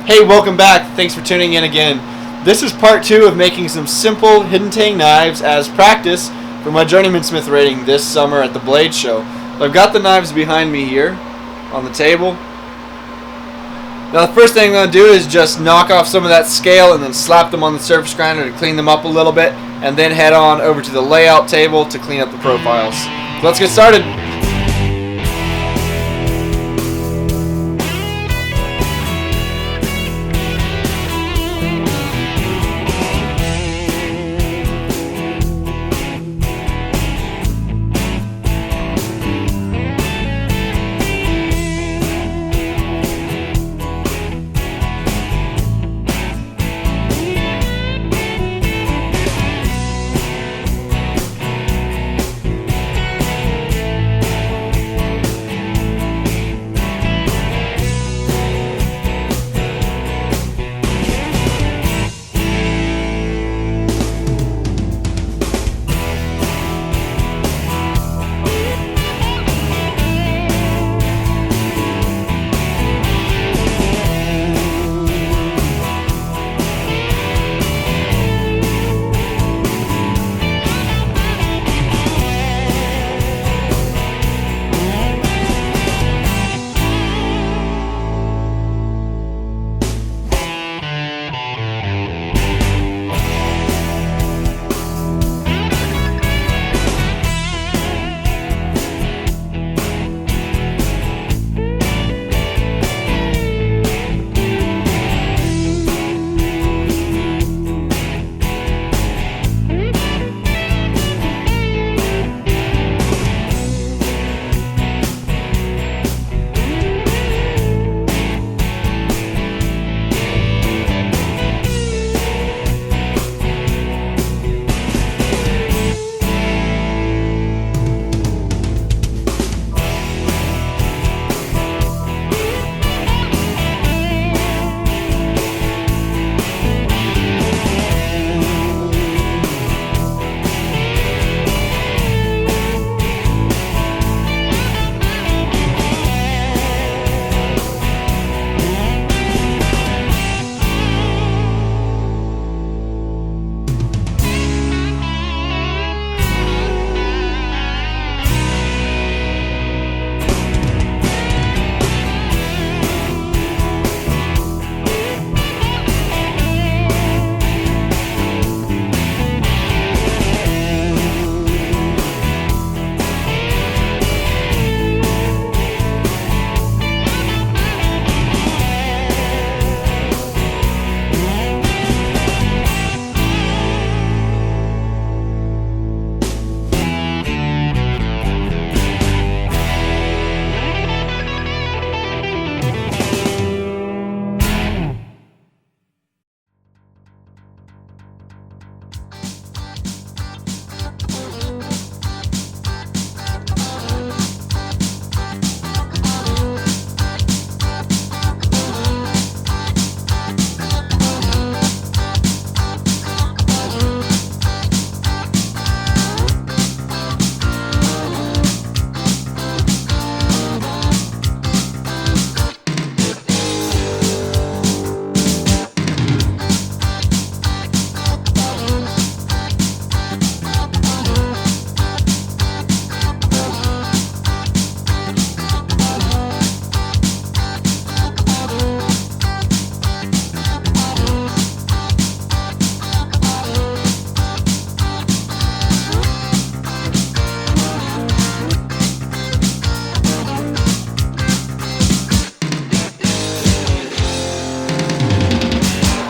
Hey, welcome back. Thanks for tuning in again. This is part 2 of making some simple hidden tang knives as practice for my journeyman smith rating this summer at the Blade Show. So I've got the knives behind me here on the table. Now the first thing I'm going to do is just knock off some of that scale and then slap them on the surface grinder to clean them up a little bit, and then head on over to the layout table to clean up the profiles. So let's get started.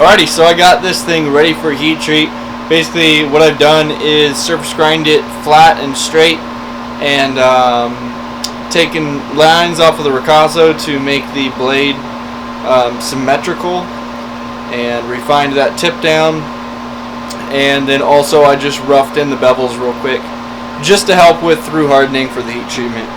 Alrighty, so I got this thing ready for heat treat. Basically what I've done is surface grind it flat and straight, and taken lines off of the ricasso to make the blade symmetrical, and refined that tip down, and then also I just roughed in the bevels real quick just to help with through hardening for the heat treatment.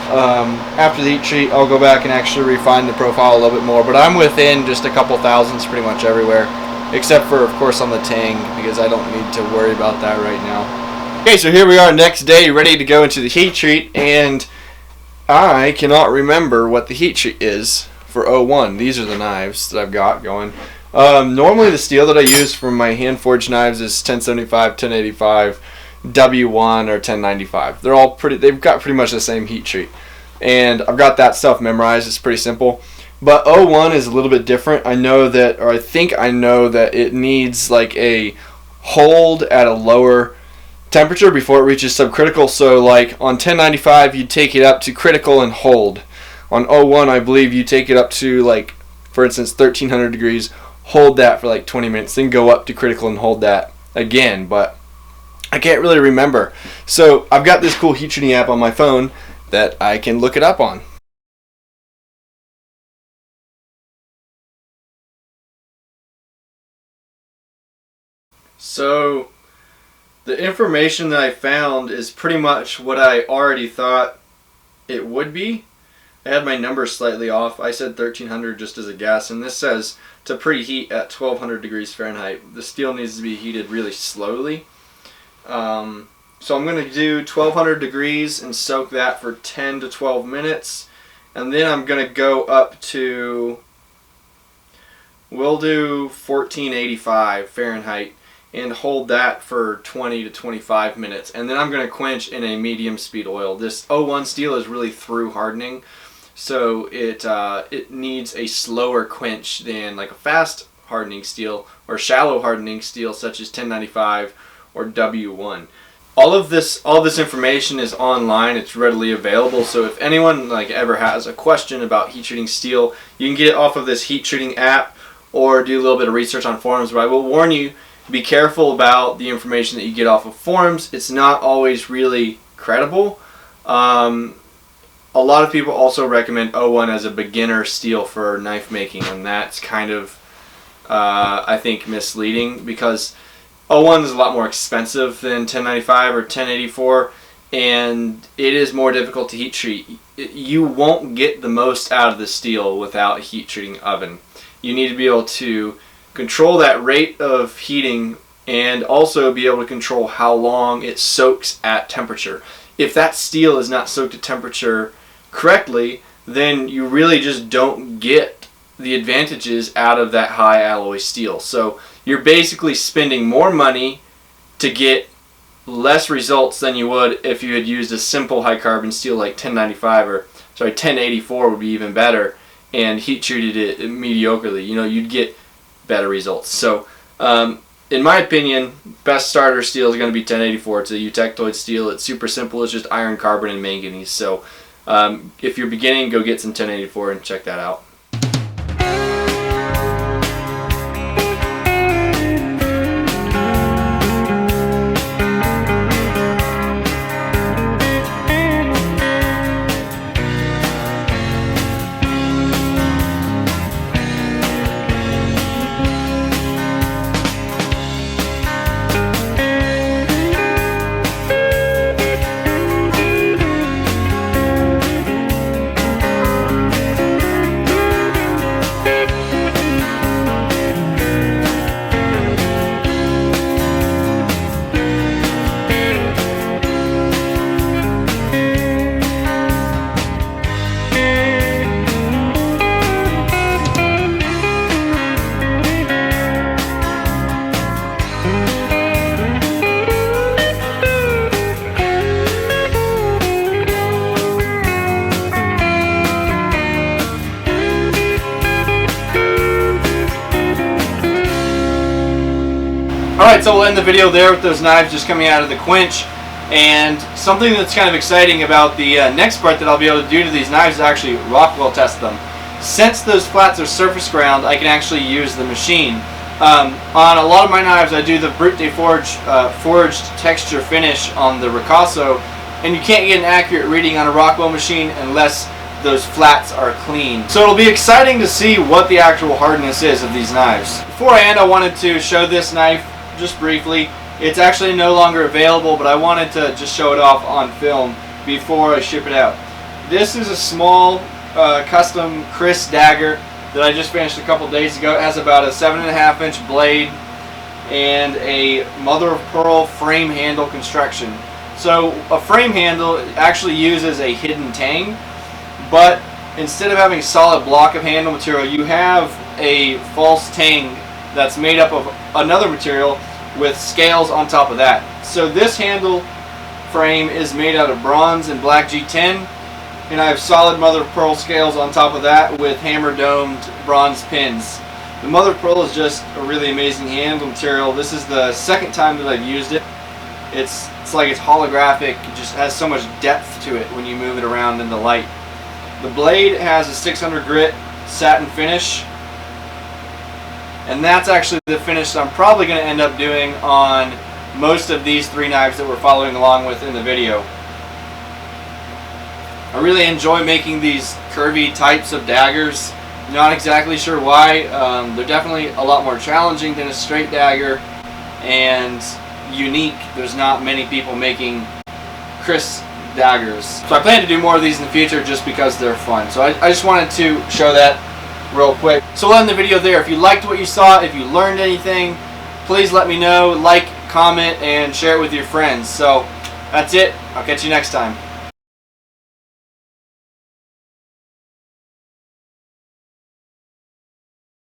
After the heat treat, I'll go back and actually refine the profile a little bit more, but I'm within just a couple thousandths pretty much everywhere, except for of course on the tang, because I don't need to worry about that right now. Okay, so here we are next day, ready to go into the heat treat, and I cannot remember what the heat treat is. for 01. These are the knives that I've got going. Normally the steel that I use for my hand forged knives is 1075, 1085, W1 or 1095. They're all they've got pretty much the same heat treat. And I've got that stuff memorized. It's pretty simple. But 01 is a little bit different. I know that, or I think I know that it needs like a hold at a lower temperature before it reaches subcritical. So like on 1095 you take it up to critical and hold. On 01 I believe you take it up to, like, for instance, 1300 degrees, hold that for like 20 minutes, then go up to critical and hold that again. But I can't really remember. So I've got this cool heat treating app on my phone that I can look it up on. So the information that I found is pretty much what I already thought it would be. I had my numbers slightly off. I said 1300 just as a guess, and this says to preheat at 1200 degrees Fahrenheit. The steel needs to be heated really slowly. So I'm going to do 1200 degrees and soak that for 10 to 12 minutes, and then I'm going to go up to, we'll do 1485 Fahrenheit and hold that for 20 to 25 minutes, and then I'm going to quench in a medium speed oil. This 01 steel is really through hardening, so it needs a slower quench than like a fast hardening steel or shallow hardening steel such as 1095 or W1. All of this information is online. It's readily available. So if anyone like ever has a question about heat treating steel, you can get it off of this heat treating app or do a little bit of research on forums. But I will warn you, be careful about the information that you get off of forums. It's not always really credible. A lot of people also recommend 01 as a beginner steel for knife making, and that's kind of, I think, misleading, because 01 is a lot more expensive than 1095 or 1084, and it is more difficult to heat treat. You won't get the most out of the steel without a heat treating oven. You need to be able to control that rate of heating and also be able to control how long it soaks at temperature. If that steel is not soaked at temperature correctly, then you really just don't get the advantages out of that high alloy steel. So you're basically spending more money to get less results than you would if you had used a simple high carbon steel like 1095 or 1084 would be even better, and heat treated it mediocrely. You know, you'd get better results. So in my opinion, best starter steel is going to be 1084. It's a eutectoid steel. It's super simple. It's just iron, carbon, and manganese. So if you're beginning, go get some 1084 and check that out. Alright, so we'll end the video there with those knives just coming out of the quench. And something that's kind of exciting about the next part that I'll be able to do to these knives is actually Rockwell test them. Since those flats are surface ground, I can actually use the machine. On a lot of my knives, I do the Brute de Forge forged texture finish on the ricasso, and you can't get an accurate reading on a Rockwell machine unless those flats are clean. So it'll be exciting to see what the actual hardness is of these knives. Before I end, I wanted to show this knife just briefly. It's actually no longer available, but I wanted to just show it off on film before I ship it out. This is a small custom Chris dagger that I just finished a couple days ago. It has about a 7.5 inch blade and a mother of pearl frame handle construction. So a frame handle actually uses a hidden tang, but instead of having a solid block of handle material, you have a false tang that's made up of another material with scales on top of that. So this handle frame is made out of bronze and black G10, and I have solid mother of pearl scales on top of that with hammer domed bronze pins. The mother of pearl is just a really amazing handle material. This is the second time that I've used it. It's like it's holographic. It just has so much depth to it when you move it around in the light. The blade has a 600 grit satin finish, and that's actually the finish that I'm probably going to end up doing on most of these 3 knives that we're following along with in the video. I really enjoy making these curvy types of daggers. Not exactly sure why. They're definitely a lot more challenging than a straight dagger and unique. There's not many people making crisp daggers. So I plan to do more of these in the future just because they're fun. So I just wanted to show that real quick. So we'll end the video there. If you liked what you saw, if you learned anything, please let me know. Like, comment, and share it with your friends. So that's it. I'll catch you next time.